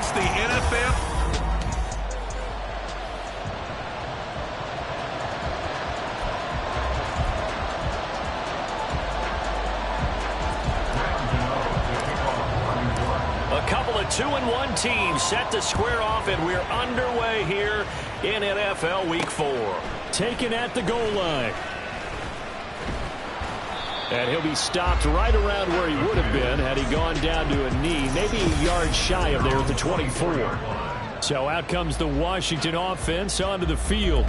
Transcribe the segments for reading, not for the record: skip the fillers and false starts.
It's the NFL. A couple of 2-1 teams set to square off, and we're underway here in NFL Week 4. Taken at the goal line. And he'll be stopped right around where he would have been had he gone down to a knee, maybe a yard shy of there at the 24. So out comes the Washington offense onto the field.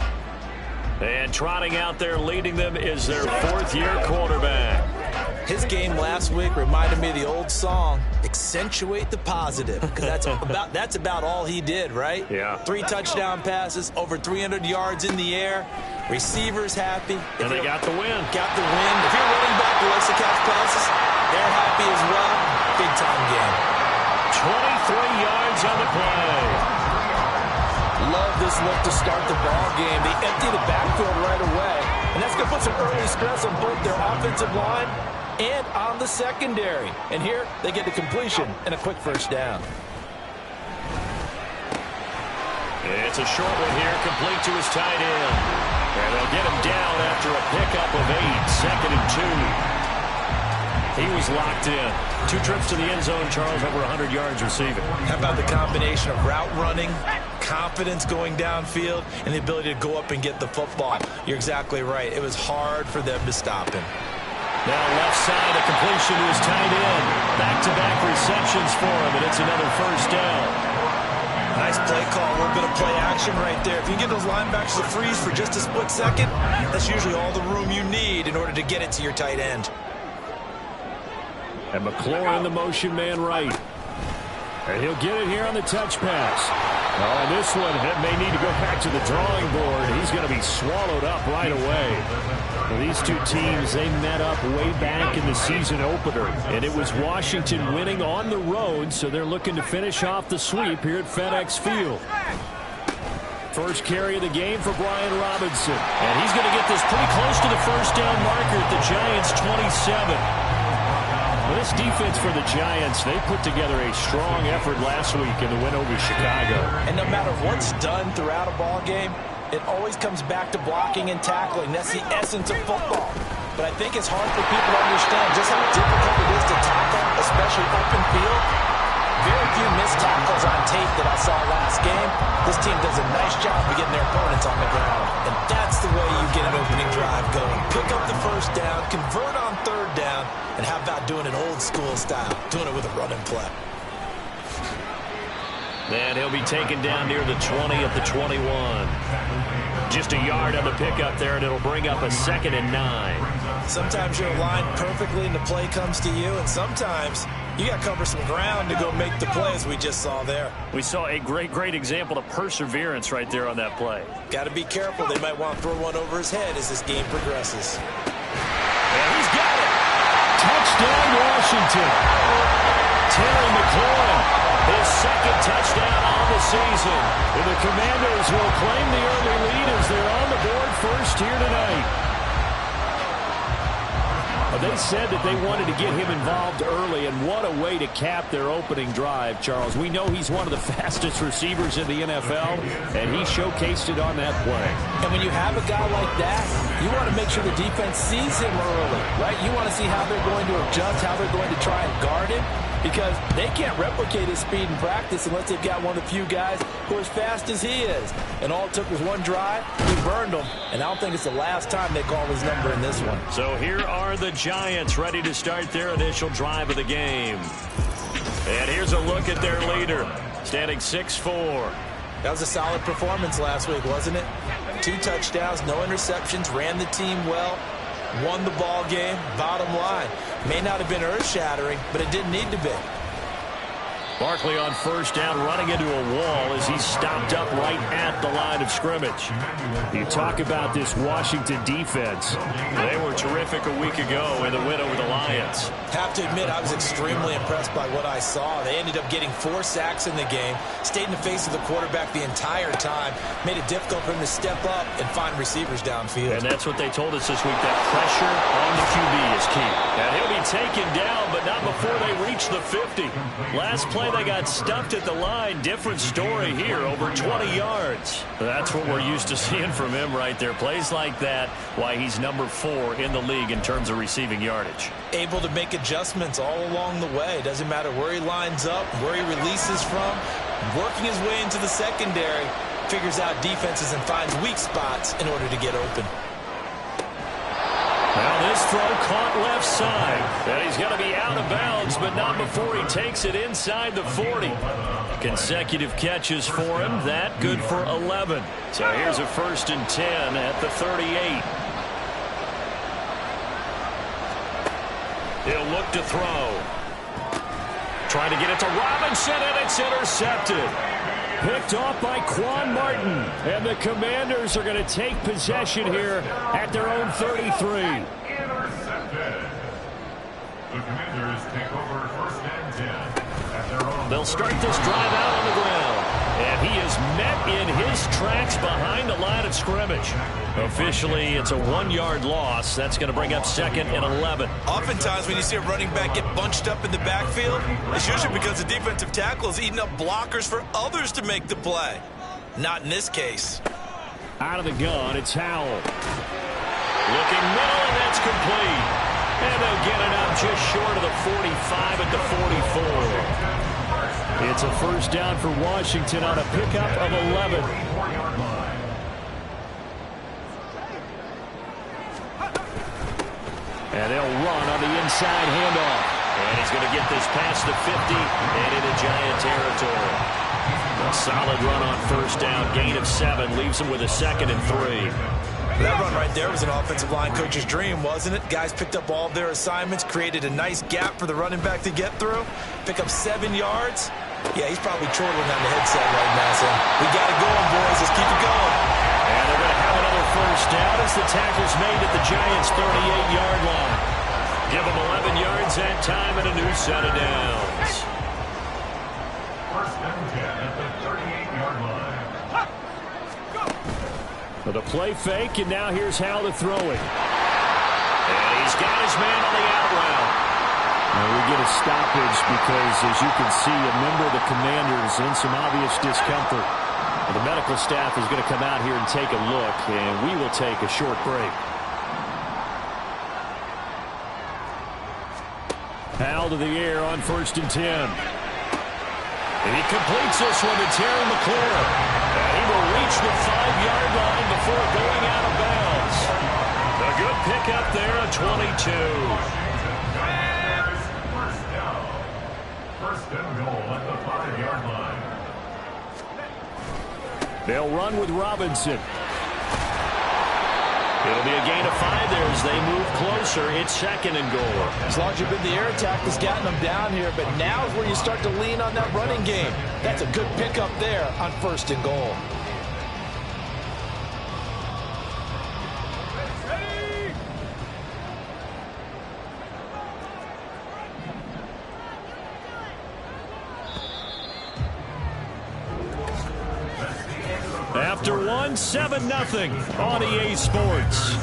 And trotting out there leading them is their fourth-year quarterback. His game last week reminded me of the old song, Accentuate the Positive, because that's about all he did, right? Yeah. 3 touchdown passes, over 300 yards in the air, receivers happy. And they got the win. Got the win. If you're running back who likes to catch passes, they're happy as well. Big-time game. 23 yards on the play. Love this look to start the ball game. They empty the backfield right away, and that's going to put some early stress on both their offensive line and on the secondary. And here, they get the completion and a quick first down. It's a short one here, complete to his tight end. And they'll get him down after a pickup of 8, 2nd and 2. He was locked in. 2 trips to the end zone, Charles, over 100 yards receiving. How about the combination of route running, confidence going downfield, and the ability to go up and get the football? You're exactly right. It was hard for them to stop him. Now left side, a completion to his tight end. Back-to-back receptions for him, and it's another first down. Nice play call, a little bit of play action right there. If you can get those linebackers to freeze for just a split second, that's usually all the room you need in order to get it to your tight end. And McLaurin, the motion man right. And he'll get it here on the touch pass. Oh, this one may need to go back to the drawing board. He's going to be swallowed up right away. Well, these two teams, they met up way back in the season opener. And it was Washington winning on the road, so they're looking to finish off the sweep here at FedEx Field. First carry of the game for Brian Robinson. And he's going to get this pretty close to the first down marker at the Giants' 27. Well, this defense for the Giants, they put together a strong effort last week in the win over Chicago. And no matter what's done throughout a ball game, it always comes back to blocking and tackling. That's the essence of football. But I think it's hard for people to understand just how difficult it is to tackle, especially open field. Very few missed tackles on tape that I saw last game. This team does a nice job of getting their opponents on the ground. And that's the way you get an opening drive going. Pick up the first down, convert on third down, and how about doing it old school style, doing it with a running play. And he'll be taken down near the 20 at the 21. Just a yard on the pickup there, and it'll bring up a 2nd and 9. Sometimes you're aligned perfectly and the play comes to you, and sometimes you got to cover some ground to go make the play, as we just saw there. We saw a great example of perseverance right there on that play. Got to be careful. They might want to throw one over his head as this game progresses. And he's got it. Touchdown, Washington. Terry McLaurin, his 2nd touchdown on the season. And the Commanders will claim the early lead as they're on the board first here tonight. They said that they wanted to get him involved early, and what a way to cap their opening drive, Charles. We know he's one of the fastest receivers in the NFL, and he showcased it on that play. And when you have a guy like that, you want to make sure the defense sees him early, right? You want to see how they're going to adjust, how they're going to try and guard him, because they can't replicate his speed in practice unless they've got one of the few guys who are as fast as he is. And all it took was one drive. He burned him, and I don't think it's the last time they call his number in this one. So here are the Giants ready to start their initial drive of the game. And here's a look at their leader, standing 6'4". That was a solid performance last week, wasn't it? 2 touchdowns, no interceptions, ran the team well, won the ball game. Bottom line, may not have been earth-shattering, but it didn't need to be. Barkley on first down, running into a wall as he's stopped up right at the line of scrimmage. You talk about this Washington defense. They were terrific a week ago in the win over the Lions. Have to admit, I was extremely impressed by what I saw. They ended up getting 4 sacks in the game, stayed in the face of the quarterback the entire time, made it difficult for him to step up and find receivers downfield. And that's what they told us this week, that pressure on the QB is key. And he'll be taken down, but not before they reach the 50. Last play, they got stuffed at the line. Different story here, over 20 yards. That's what we're used to seeing from him right there. Plays like that, why he's number 4 in the league in terms of receiving yardage. Able to make adjustments all along the way. Doesn't matter where he lines up, where he releases from. Working his way into the secondary, figures out defenses and finds weak spots in order to get open. Now this throw caught left side. And he's going to be out of bounds, but not before he takes it inside the 40. Consecutive catches for him. That good for 11. So here's a 1st and 10 at the 38. He'll look to throw. Trying to get it to Robinson, and it's intercepted. Picked off by Quan Martin. And the Commanders are going to take possession here at their own 33. Intercepted. The Commanders take over 1st and 10 at their own. They'll start this drive out on the ground. And he is met in his tracks behind the line of scrimmage. Officially, it's a 1-yard loss. That's going to bring up 2nd and 11. Oftentimes, when you see a running back get bunched up in the backfield, it's usually because the defensive tackle is eating up blockers for others to make the play. Not in this case. Out of the gun, it's Howell. Looking middle, and that's complete. And they'll get it up just short of the 45 at the 44. It's a 1st down for Washington on a pickup of 11. And they'll run on the inside handoff. And he's going to get this past the 50 and into Giant territory. A solid run on 1st down. Gain of 7 leaves him with a 2nd and 3. That run right there was an offensive line coach's dream, wasn't it? Guys picked up all of their assignments, created a nice gap for the running back to get through, pick up 7 yards. Yeah, he's probably chortling on the headset right now, saying, we got it going, boys. Let's keep it going. And they're going to have another 1st down as the tackle's made at the Giants' 38-yard line. Give them 11 yards that time and a new set of downs. 1st and 10 at the 38-yard line. For the play fake, and now here's how to throw it. And he's got his man on the out route. Now we get a stoppage because, as you can see, a member of the Commanders in some obvious discomfort. And the medical staff is going to come out here and take a look, and we will take a short break. Howell to the air on 1st and 10. And he completes this one to Terry McLaurin. And he will reach the 5-yard line before going out of bounds. A good pickup there at 22. 1st and goal at the 5-yard line. They'll run with Robinson. It'll be a gain of 5 there as they move closer. It's 2nd and goal. As long as you've been the air attack has gotten them down here, but now is where you start to lean on that running game. That's a good pickup there on 1st and goal. After one, 7-0 on EA Sports.